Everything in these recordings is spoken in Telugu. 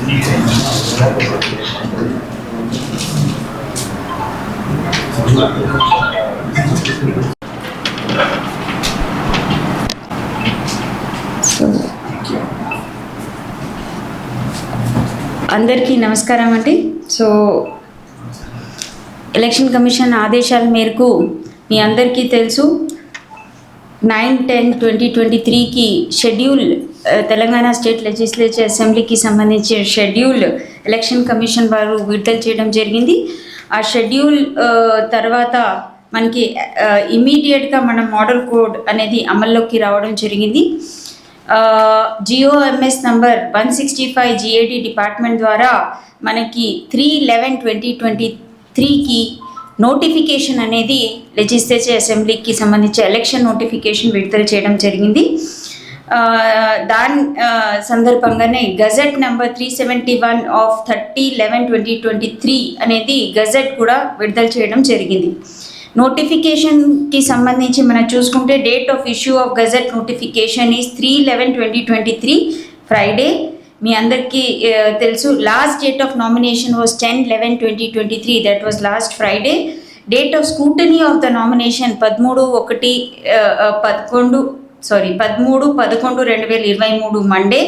అందరికీ నమస్కారం అండి. సో ఎలక్షన్ కమిషన్ ఆదేశాల మేరకు మీ అందరికీ తెలుసు 9/10/2023కి షెడ్యూల్ తెలంగాణ స్టేట్ లెజిస్లేచర్ అసెంబ్లీకి సంబంధించిన షెడ్యూల్ ఎలక్షన్ కమిషన్ వారు విడుదల చేయడం జరిగింది. ఆ షెడ్యూల్ తర్వాత మనకి ఇమీడియట్గా మన మోడల్ కోడ్ అనేది అమల్లోకి రావడం జరిగింది. GOMS నంబర్ 165 GAD డిపార్ట్మెంట్ ద్వారా మనకి 3/11/2023కి నోటిఫికేషన్ అనేది లెజిస్లేచర్ అసెంబ్లీకి సంబంధించి ఎలక్షన్ నోటిఫికేషన్ విడుదల చేయడం జరిగింది. దాని సందర్భంగానే గజెట్ నెంబర్ 371 ఆఫ్ 30/11/2023 అనేది గజెట్ కూడా విడుదల చేయడం జరిగింది. నోటిఫికేషన్కి సంబంధించి మనం చూసుకుంటే date of issue of gazette notification is 3/11/2023 Friday. మీ అందరికీ తెలుసు last date of nomination was 10/11/2023, that was last Friday. Date of scrutiny of the nomination 13/11/2023 Monday.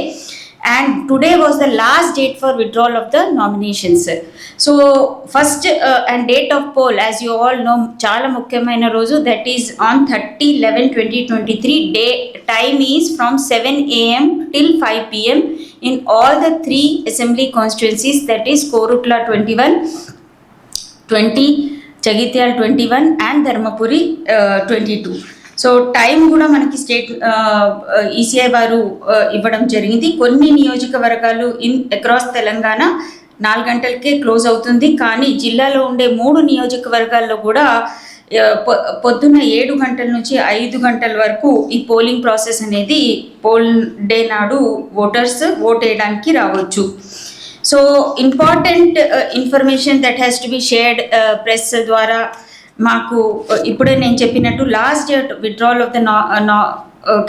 And today was the last date for withdrawal of the nominations. So first and date of poll, as you all know, chala mukyamaina roju, that is on 30/11/2023. Day time is from 7 AM till 5 PM in all the 3 assembly constituencies, that is Korutla 21, 20, Jagityal 21 and Dharmapuri 22. So time కూడా మనకి స్టేట్ ఈసీఐ వారు ఇవ్వడం జరిగింది. కొన్ని నియోజకవర్గాలు అక్రాస్ తెలంగాణ 4 గంటలకే క్లోజ్ అవుతుంది, కానీ జిల్లాలో ఉండే 3 నియోజకవర్గాల్లో కూడా పొద్దున్న 7 గంటల నుంచి 5 గంటల వరకు ఈ పోలింగ్ ప్రాసెస్ అనేది పోల్ డే నాడు ఓటర్స్ ఓట్ వేయడానికి రావచ్చు. So important information that has to be shared press ద్వారా మాకు ఇప్పుడే నేను చెప్పినట్టు last date withdrawal of the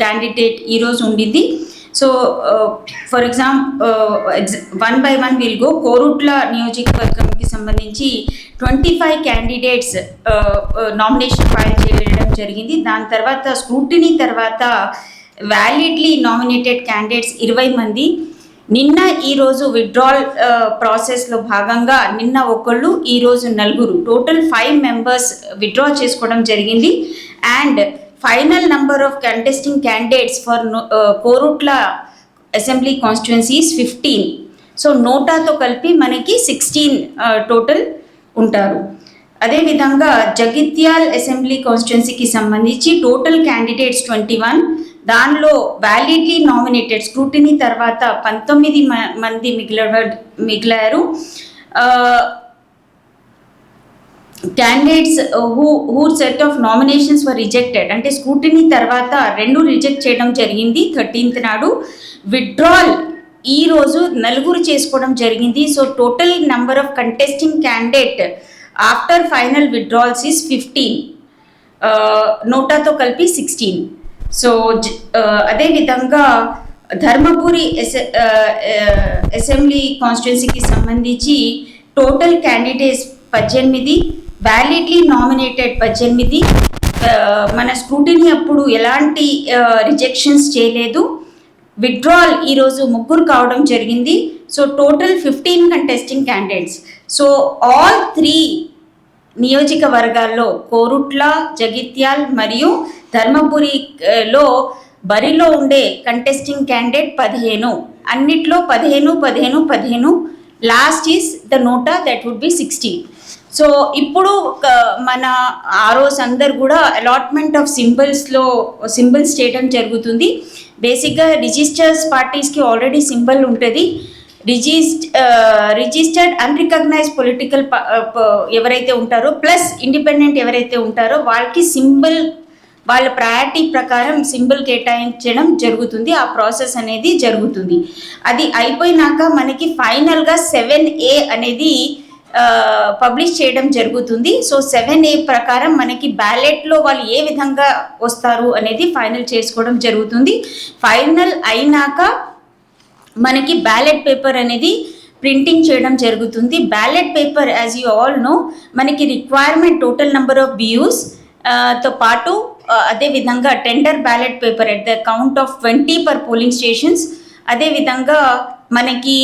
candidate ఈరోజు ఉండింది. So for example 1 by 1 will go. Korutla నియోజకవర్గంకి సంబంధించి 25 క్యాండిడేట్స్ నామినేషన్ ఫైల్ చేయడం జరిగింది. దాని తర్వాత స్క్రూటినీ తర్వాత వ్యాలిడ్లీ నామినేటెడ్ క్యాండిడేట్స్ 20 మంది. నిన్న ఈరోజు విత్డ్రాల్ ప్రాసెస్లో భాగంగా నిన్న ఒకళ్ళు, ఈరోజు 4, టోటల్ 5 మెంబర్స్ విత్డ్రా చేసుకోవడం జరిగింది. And final number of contesting candidates for Korutla assembly constituencies 15. So నోటాతో కలిపి మనకి 16 టోటల్ ఉంటారు. అదేవిధంగా జగిత్యాల్ అసెంబ్లీ కాన్స్టిట్యుయెన్సీకి సంబంధించి టోటల్ క్యాండిడేట్స్ 21. దానిలో వ్యాలిడ్లీ నామినేటెడ్ స్క్రూటినీ తర్వాత 19 మంది మిగిలారు. Candidates who set of nominations were rejected, అంటే స్క్రూటినీ తర్వాత 2 రిజెక్ట్ చేయడం జరిగింది 13th నాడు. విత్డ్రాల్ ఈరోజు 4 చేసుకోవడం జరిగింది. So total number of contesting candidate after final withdrawals is 15, నోటాతో కలిపి 16. సో అదేవిధంగా ధర్మపురి అసెంబ్లీ కాన్స్టిట్యుయెన్సీకి సంబంధించి టోటల్ క్యాండిడేట్స్ 18, వ్యాలిడ్లీ నామినేటెడ్ 18. మన స్క్రూటినీ అప్పుడు ఎలాంటి రిజెక్షన్స్ చేయలేదు. విత్డ్రాల్ ఈరోజు 3 కావడం జరిగింది. So total 15 contesting candidates. So all 3 నియోజకవర్గాల్లో కోరుట్ల, జగిత్యాల్ మరియు ధర్మపురిలో బరిలో ఉండే కంటెస్టింగ్ క్యాండిడేట్ 15. అన్నిట్లో 15. Last is the NOTA, that would be 16. So ఇప్పుడు మన ఆర్ఓస్ అందరు కూడా అలాట్మెంట్ ఆఫ్ సింబల్స్ చేయడం జరుగుతుంది. బేసిక్గా రిజిస్టర్స్ పార్టీస్కి ఆల్రెడీ సింబల్ ఉంటుంది. రిజిస్టర్డ్ అన్రికగ్నైజ్డ్ పొలిటికల్ ఎవరైతే ఉంటారో ప్లస్ ఇండిపెండెంట్ ఎవరైతే ఉంటారో వాళ్ళకి సింబల్, వాళ్ళ ప్రయారిటీ ప్రకారం సింబల్ కేటాయించడం జరుగుతుంది. ఆ ప్రాసెస్ అనేది జరుగుతుంది. అది అయిపోయినాక మనకి ఫైనల్గా 7A అనేది పబ్లిష్ చేయడం జరుగుతుంది. సో 7A ప్రకారం మనకి బ్యాలెట్లో వాళ్ళు ఏ విధంగా వస్తారు అనేది ఫైనల్ చేసుకోవడం జరుగుతుంది. ఫైనల్ అయినాక మనకి బ్యాలెట్ పేపర్ అనేది ప్రింటింగ్ చేయడం జరుగుతుంది. Ballot paper as you all know మనకి requirement total number of BUs తో పాటు అదేవిధంగా tender ballot paper at the count of 20 per polling stations. అదేవిధంగా మనకి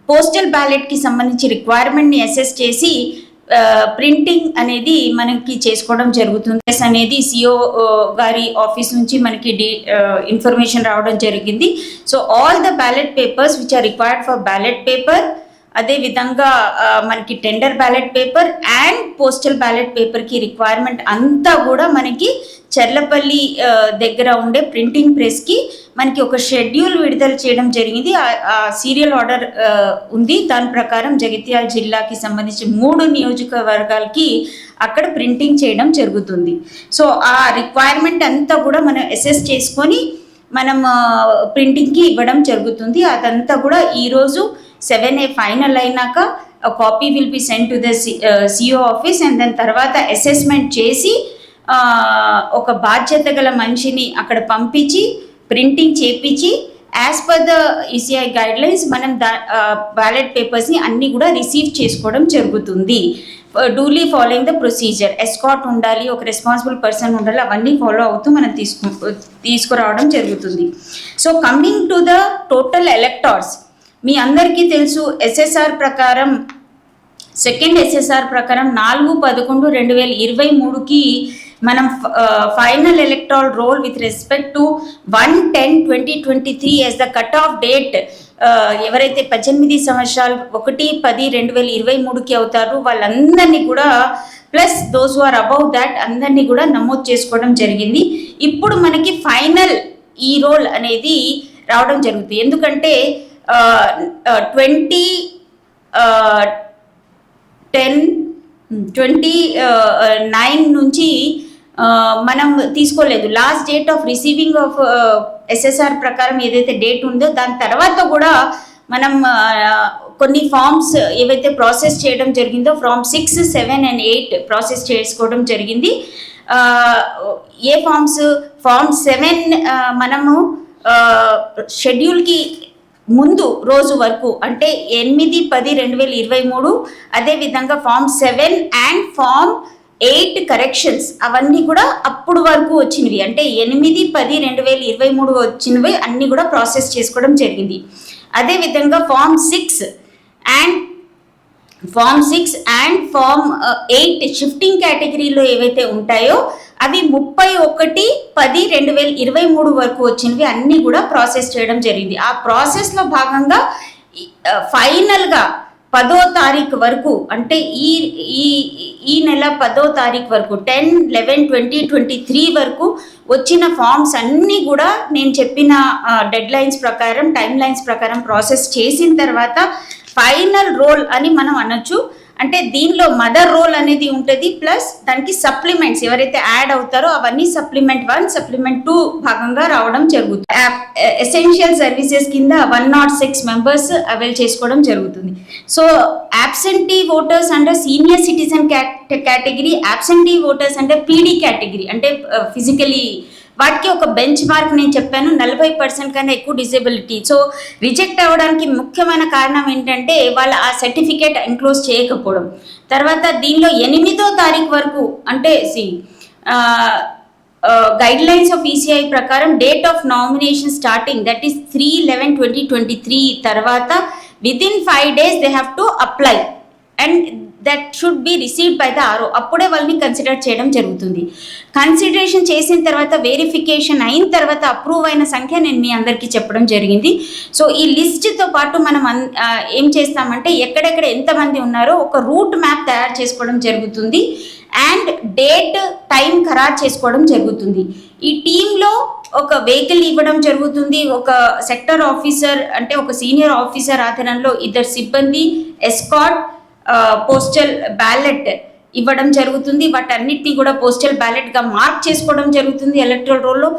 పోస్టల్ బ్యాలెట్కి సంబంధించి రిక్వైర్మెంట్ని అసెస్ చేసి ప్రింటింగ్ అనేది మనకి చేసుకోవడం జరుగుతుంది అనేది సిఓ గారి ఆఫీస్ నుంచి మనకి ఇన్ఫర్మేషన్ రావడం జరిగింది. So all the ballot papers which are required for ballot paper, అదేవిధంగా మనకి tender ballot paper and postal ballot పేపర్కి రిక్వైర్మెంట్ అంతా కూడా మనకి చర్లపల్లి దగ్గర ఉండే ప్రింటింగ్ ప్రెస్కి మనకి ఒక షెడ్యూల్ విడుదల చేయడం జరిగింది. ఆ సీరియల్ ఆర్డర్ ఉంది. దాని ప్రకారం జగిత్యాల జిల్లాకి సంబంధించి 3 నియోజకవర్గాలకి అక్కడ ప్రింటింగ్ చేయడం జరుగుతుంది. సో ఆ రిక్వైర్మెంట్ అంతా కూడా మనం అసెస్ చేసుకొని మనం ప్రింటింగ్కి ఇవ్వడం జరుగుతుంది. అదంతా కూడా ఈరోజు 7A ఫైనల్ అయినాక copy will be send to the CO office and దాని తర్వాత అసెస్మెంట్ చేసి ఒక బాధ్యత గల మనిషిని అక్కడ పంపించి ప్రింటింగ్ చేపించి as per the ECI guidelines మనం బ్యాలెట్ పేపర్స్ని అన్నీ కూడా రిసీవ్ చేసుకోవడం జరుగుతుంది. డూలీ ఫాలోయింగ్ ద ప్రొసీజర్. ఎస్కాట్ ఉండాలి, ఒక రెస్పాన్సిబుల్ పర్సన్ ఉండాలి, అవన్నీ ఫాలో అవుతూ మనం తీసుకురావడం జరుగుతుంది. So coming to the total electors, మీ అందరికీ తెలుసు ఎస్ఎస్ఆర్ ప్రకారం సెకండ్ ఎస్ఎస్ఆర్ ప్రకారం 4/11/2023కి మనం final electoral roll with respect to 1/10/2023 as the cut off date. ఎవరైతే 18 సంవత్సరాలు 1/10/2023కి అవుతారో వాళ్ళందరినీ కూడా plus those who are above that అందరినీ కూడా నమోదు చేసుకోవడం జరిగింది. ఇప్పుడు మనకి ఫైనల్ ఈ రోల్ అనేది రావడం జరుగుతుంది. ఎందుకంటే 20/10/29 నుంచి మనం తీసుకోలేదు. Last date of receiving of SSR ప్రకారం ఏదైతే డేట్ ఉందో దాని తర్వాత కూడా మనం కొన్ని ఫామ్స్ ఏవైతే ప్రాసెస్ చేయడం జరిగిందో ఫామ్ 6, 7 and 8 ప్రాసెస్ చేసుకోవడం జరిగింది. ఏ ఫామ్స్? ఫామ్ 7 మనము షెడ్యూల్కి ముందు రోజు వరకు అంటే 8/10/2023, అదేవిధంగా ఫామ్ 7 అండ్ ఫామ్ 8 కరెక్షన్స్ అవన్నీ కూడా అప్పుడు వరకు వచ్చినవి, అంటే 8/10/2023 వచ్చినవి అన్నీ కూడా ప్రాసెస్ చేసుకోవడం జరిగింది. అదేవిధంగా ఫామ్ 6 అండ్ ఫామ్ 8 షిఫ్టింగ్ కేటగిరీలో ఏవైతే ఉంటాయో అవి 31/10/2023 వరకు వచ్చినవి అన్నీ కూడా ప్రాసెస్ చేయడం జరిగింది. ఆ ప్రాసెస్లో భాగంగా ఫైనల్గా 10వ తారీఖు వరకు అంటే ఈ నెల 10వ తారీఖు వరకు 10/11/2023 వరకు వచ్చిన ఫామ్స్ అన్నీ కూడా నేను చెప్పిన డెడ్ లైన్స్ ప్రకారం టైం లైన్స్ ప్రకారం ప్రాసెస్ చేసిన తర్వాత ఫైనల్ రోల్ అని మనం అనొచ్చు. అంటే దీనిలో మదర్ రోల్ అనేది ఉంటుంది, ప్లస్ దానికి సప్లిమెంట్స్ ఎవరైతే యాడ్ అవుతారో అవన్నీ సప్లిమెంట్ 1, సప్లిమెంట్ 2 భాగంగా రావడం జరుగుతుంది. ఎసెన్షియల్ సర్వీసెస్ కింద 106 మెంబర్స్ అవైల్ చేసుకోవడం జరుగుతుంది. సో యాబ్సెంటీ ఓటర్స్ అంటే senior citizen category, absentee voters అంటే పీడీ కేటగిరీ అంటే ఫిజికలీ వాటికి ఒక బెంచ్ మార్క్ నేను చెప్పాను 40% కన్నా ఎక్కువ డిసేబిలిటీ. సో రిజెక్ట్ అవ్వడానికి ముఖ్యమైన కారణం ఏంటంటే వాళ్ళ ఆ సర్టిఫికేట్ ఎన్క్లోజ్ చేయకపోవడం. తర్వాత దీనిలో 8వ తారీఖు వరకు అంటే గైడ్ లైన్స్ ఆఫ్ ఈసీఐ ప్రకారం date of nomination starting that is 3/11/2023 తర్వాత within 5 days they have to apply and that should be received by the RO. అప్పుడే వాళ్ళని కన్సిడర్ చేయడం జరుగుతుంది. కన్సిడరేషన్ చేసిన తర్వాత వెరిఫికేషన్ అయిన తర్వాత అప్రూవ్ అయిన సంఖ్య నేను మీ అందరికీ చెప్పడం జరిగింది. సో ఈ లిస్ట్తో పాటు మనం ఏం చేస్తామంటే ఎక్కడెక్కడ ఎంతమంది ఉన్నారో ఒక రూట్ మ్యాప్ తయారు చేసుకోవడం జరుగుతుంది అండ్ డేట్ టైం ఖరారు చేసుకోవడం జరుగుతుంది. ఈ టీంలో ఒక వెహికల్ ఇవ్వడం జరుగుతుంది. ఒక సెక్టర్ ఆఫీసర్ అంటే ఒక సీనియర్ ఆఫీసర్ ఆధ్వర్యంలో 2 సిబ్బంది, ఎస్కాట్, పోస్టల్ బ్యాలెట్ ఇవ్వడం జరుగుతుంది. వాటన్నిటిని కూడా పోస్టల్ బ్యాలెట్గా మార్క్ చేసుకోవడం జరుగుతుంది ఎలక్టరల్ రోల్లో.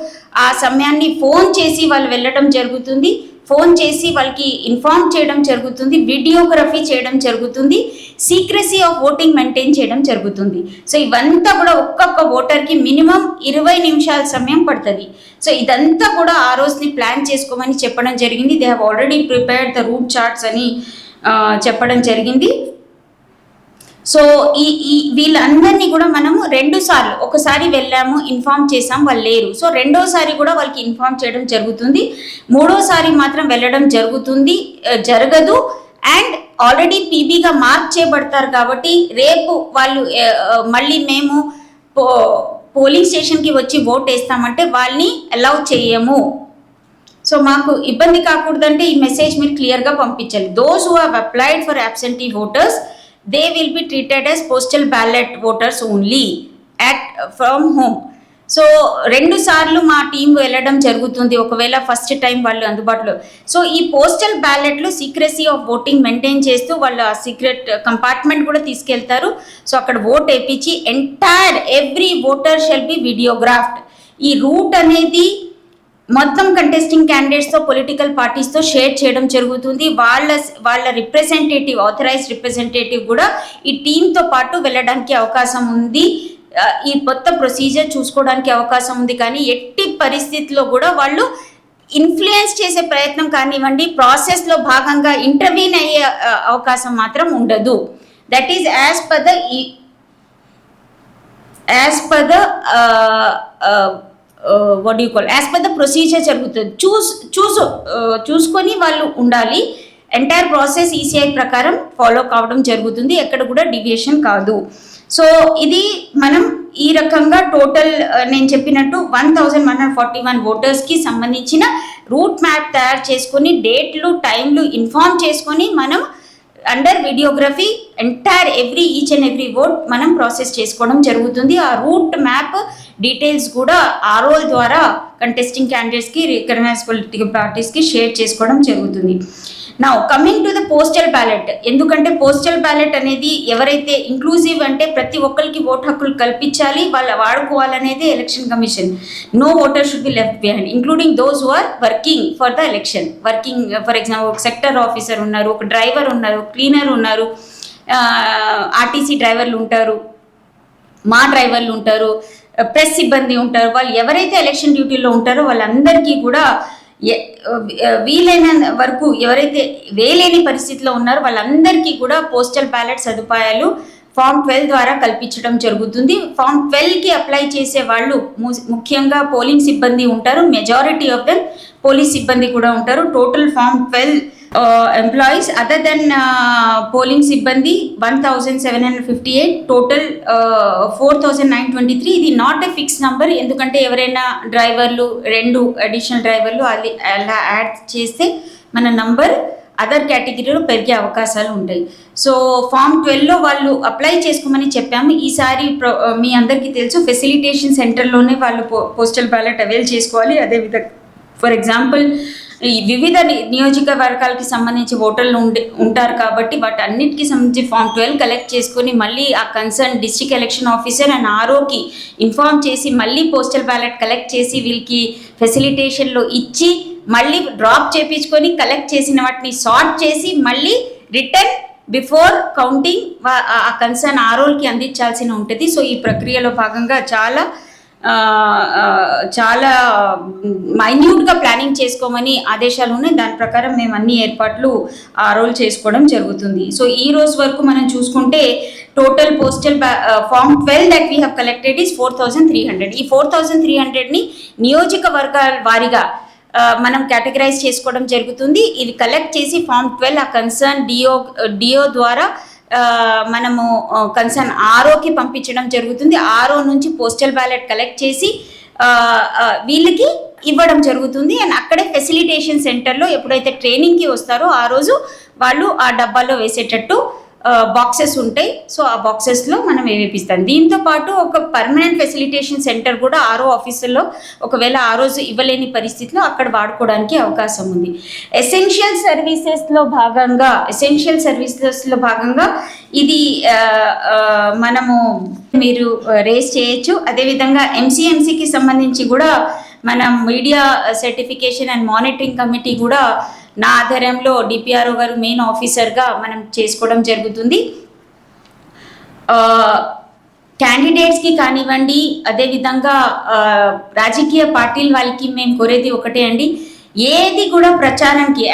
ఆ సమయాన్ని ఫోన్ చేసి వాళ్ళు వెళ్ళడం జరుగుతుంది. ఫోన్ చేసి వాళ్ళకి ఇన్ఫార్మ్ చేయడం జరుగుతుంది, వీడియోగ్రఫీ చేయడం జరుగుతుంది, సీక్రెసీ ఆఫ్ ఓటింగ్ మెయింటైన్ చేయడం జరుగుతుంది. సో ఇవంతా కూడా ఒక్కొక్క ఓటర్కి మినిమం 20 నిమిషాల సమయం పడుతుంది. సో ఇదంతా కూడా ఆ రోజుని ప్లాన్ చేసుకోమని చెప్పడం జరిగింది. They have already prepared the route charts అని చెప్పడం జరిగింది. సో వీళ్ళందరినీ కూడా మనము 2 సార్లు, ఒకసారి వెళ్ళాము ఇన్ఫార్మ్ చేసాం వాళ్ళు లేరు, సో రెండోసారి కూడా వాళ్ళకి ఇన్ఫార్మ్ చేయడం జరుగుతుంది. మూడోసారి మాత్రం వెళ్ళడం జరగదు. అండ్ ఆల్రెడీ పీబీగా మార్క్ చేయబడతారు కాబట్టి రేపు వాళ్ళు మళ్ళీ మేము పోలింగ్ స్టేషన్కి వచ్చి ఓట్ వేస్తామంటే వాళ్ళని అలౌ చేయము. సో మాకు ఇబ్బంది కాకూడదంటే ఈ మెసేజ్ మీరు క్లియర్గా పంపించాలి. Those who have applied for absentee voters, they will be treated as postal ballot voters only from home. So 2 సార్లు మా టీం వెళ్ళడం జరుగుతుంది ఒకవేళ ఫస్ట్ టైం వాళ్ళు అందుబాటులో. సో ఈ పోస్టల్ బ్యాలెట్లు సీక్రెసీ ఆఫ్ ఓటింగ్ మెయింటైన్ చేస్తూ వాళ్ళ సీక్రెట్ కంపార్ట్మెంట్ కూడా తీసుకెళ్తారు. సో అక్కడ ఓట్ వేయించి entire every voter shall be videographed. ఈ రూట్ అనేది మొత్తం కంటెస్టింగ్ క్యాండిడేట్స్తో పొలిటికల్ పార్టీస్తో షేర్ చేయడం జరుగుతుంది. వాళ్ళ రిప్రజెంటేటివ్, ఆథరైజ్డ్ రిప్రజెంటేటివ్ కూడా ఈ టీంతో పాటు వెళ్ళడానికి అవకాశం ఉంది. ఈ కొత్త ప్రొసీజర్ చూసుకోవడానికి అవకాశం ఉంది. కానీ ఎట్టి పరిస్థితుల్లో కూడా వాళ్ళు ఇన్ఫ్లుయెన్స్ చేసే ప్రయత్నం కానివ్వండి, ప్రాసెస్లో భాగంగా ఇంటర్వ్యూన్ అయ్యే అవకాశం మాత్రం ఉండదు. That is as per the as per the procedure జరుగుతుంది. చూసుకొని వాళ్ళు ఉండాలి. ఎంటైర్ ప్రాసెస్ ఈసీఐ ప్రకారం ఫాలో కావడం జరుగుతుంది, ఎక్కడ కూడా డివియేషన్ కాదు. సో ఇది మనం ఈ రకంగా టోటల్ నేను చెప్పినట్టు 1141 ఓటర్స్కి సంబంధించిన రూట్ మ్యాప్ తయారు చేసుకొని డేట్లు టైంలు ఇన్ఫార్మ్ చేసుకొని మనం under videography entire each and every vote మనం ప్రాసెస్ చేసుకోవడం జరుగుతుంది. ఆ రూట్ మ్యాప్ డీటెయిల్స్ కూడా ఆర్ఓఎల్ ద్వారా కంటెస్టింగ్ క్యాండిడేట్స్కి, రికగ్నైజ్డ్ పొలిటికల్ పార్టీస్కి షేర్ చేసుకోవడం జరుగుతుంది. Now coming to the postal ballot. ఎందుకంటే పోస్టల్ బ్యాలెట్ అనేది ఎవరైతే ఇంక్లూజివ్ అంటే ప్రతి ఒక్కరికి ఓటు హక్కులు కల్పించాలి, వాళ్ళు వాడుకోవాలనేది election commission. No voter should be left behind, including those who are working for the election. Working for example ఒక సెక్టర్ ఆఫీసర్ ఉన్నారు, ఒక డ్రైవర్ ఉన్నారు, క్లీనర్ ఉన్నారు, ఆర్టీసీ డ్రైవర్లు ఉంటారు, మా డ్రైవర్లు ఉంటారు, ప్రెస్ సిబ్బంది ఉంటారు. వాళ్ళు ఎవరైతే ఎలక్షన్ డ్యూటీలో ఉంటారో వాళ్ళందరికీ కూడా వీలైన వరకు ఎవరైతే వేలేని పరిస్థితిలో ఉన్నారో వాళ్ళందరికీ కూడా పోస్టల్ బ్యాలెట్ సదుపాయాలు ఫామ్ 12 ద్వారా కల్పించడం జరుగుతుంది. ఫామ్ 12కి అప్లై చేసే వాళ్ళు ముఖ్యంగా పోలింగ్ సిబ్బంది ఉంటారు, మెజారిటీ ఆఫ్ దెమ్ పోలీస్ సిబ్బంది కూడా ఉంటారు. Total form 12 employees other than polling సిబ్బంది 1758, టోటల్ 4923. ఇది నాట్ ఎ ఫిక్స్ నంబర్, ఎందుకంటే ఎవరైనా డ్రైవర్లు 2 అడిషనల్ డ్రైవర్లు అది అలా యాడ్ చేస్తే మన నంబర్ అదర్ కేటగిరీలో పెరిగే అవకాశాలు ఉంటాయి. సో ఫామ్ 12లో వాళ్ళు అప్లై చేసుకోమని చెప్పాము. ఈసారి మీ అందరికీ తెలుసు ఫెసిలిటేషన్ సెంటర్లోనే వాళ్ళు పోస్టల్ బ్యాలెట్ అవైల్ చేసుకోవాలి. అదేవిధంగా ఫర్ ఎగ్జాంపుల్ ఈ వివిధ నియోజకవర్గాలకి సంబంధించి ఓటర్లు ఉంటారు కాబట్టి వాటి అన్నిటికీ సంబంధించి ఫామ్ 12 కలెక్ట్ చేసుకొని మళ్ళీ ఆ concern district election officer and ఆర్ఓకి ఇన్ఫార్మ్ చేసి మళ్ళీ పోస్టల్ బ్యాలెట్ కలెక్ట్ చేసి వీళ్ళకి ఫెసిలిటేషన్లో ఇచ్చి మళ్ళీ డ్రాప్ చేయించుకొని కలెక్ట్ చేసిన వాటిని సార్ట్ చేసి మళ్ళీ రిటర్న్ బిఫోర్ కౌంటింగ్ ఆ కన్సర్న్ ఆర్ఓకి అందించాల్సి ఉంటుంది. సో ఈ ప్రక్రియలో భాగంగా చాలా మైన్యూట్గా ప్లానింగ్ చేసుకోమని ఆదేశాలు ఉన్నాయి. దాని ప్రకారం మేము అన్ని ఏర్పాట్లు ఆర్ఓల్ చేసుకోవడం జరుగుతుంది. సో ఈ రోజు వరకు మనం చూసుకుంటే total postal form 12 that we have collected is 4300. ఈ 4300ని నియోజకవర్గాల వారీగా మనం కేటగరైజ్ చేసుకోవడం జరుగుతుంది. ఇది కలెక్ట్ చేసి ఫామ్ 12 ఆ కన్సర్న్ డిఓ ద్వారా మనము కన్సర్న్ ఆర్ఓకి పంపించడం జరుగుతుంది. ఆర్ఓ నుంచి పోస్టల్ బ్యాలెట్ కలెక్ట్ చేసి వీళ్ళకి ఇవ్వడం జరుగుతుంది. అండ్ అక్కడే ఫెసిలిటేషన్ సెంటర్లో ఎప్పుడైతే ట్రైనింగ్కి వస్తారో ఆ రోజు వాళ్ళు ఆ డబ్బాలో వేసేటట్టు బాక్సెస్ ఉంటాయి. సో ఆ బాక్సెస్లో మనం వేపిస్తాం. దీంతో పాటు ఒక పర్మనెంట్ ఫెసిలిటేషన్ సెంటర్ కూడా ఆర్ఓ ఆఫీసుల్లో ఒకవేళ ఆ రోజు ఇవ్వలేని పరిస్థితిలో అక్కడ వాడుకోవడానికి అవకాశం ఉంది. ఎసెన్షియల్ సర్వీసెస్లో భాగంగా ఇది మనము మీరు రేస్ చేయొచ్చు. అదేవిధంగా ఎంసీఎంసీకి సంబంధించి కూడా మనం media certification and monitoring committee కూడా నా ఆధ్వర్యంలో డిపిఆర్ఓ గారు మెయిన్ ఆఫీసర్గా మనం చేసుకోవడం జరుగుతుంది. క్యాండిడేట్స్కి కానివ్వండి, అదేవిధంగా రాజకీయ పార్టీల వాళ్ళకి మేము కోరేది ఒకటే అండి, ఏది కూడా ప్రచారానికి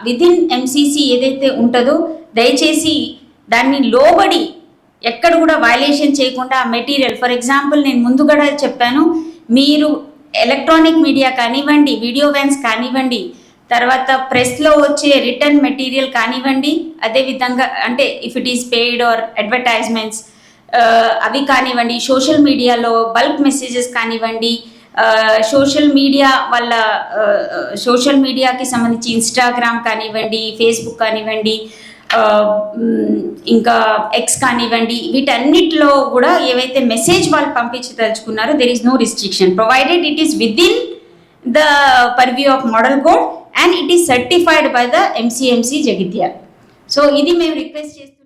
విదిన్ ఎంసీసీ ఏదైతే ఉంటుందో దయచేసి దాన్ని లోబడి ఎక్కడ కూడా వైలేషన్ చేయకుండా ఆ మెటీరియల్, ఫర్ ఎగ్జాంపుల్ నేను ముందు కూడా చెప్పాను, మీరు ఎలక్ట్రానిక్ మీడియా కానివ్వండి, వీడియో వ్యాన్స్ కానివ్వండి, తర్వాత ప్రెస్లో వచ్చే రిటర్న్ మెటీరియల్ కానివ్వండి, అదేవిధంగా అంటే if it is paid or advertisements అవి కానివ్వండి, సోషల్ మీడియాలో బల్క్ మెసేజెస్ కానివ్వండి, సోషల్ మీడియా వాళ్ళ సోషల్ మీడియాకి సంబంధించి ఇన్స్టాగ్రామ్ కానివ్వండి, ఫేస్బుక్ కానివ్వండి, ఇంకా ఎక్స్ కానివ్వండి, వీటన్నిటిలో కూడా ఏవైతే మెసేజ్ వాళ్ళు పంపించదలుచుకున్నారో there is no restriction provided it is within the purview of model code and it is certified by the MCMC Jagtial. So ఇది మేము రిక్వెస్ట్ చేస్తున్నాం.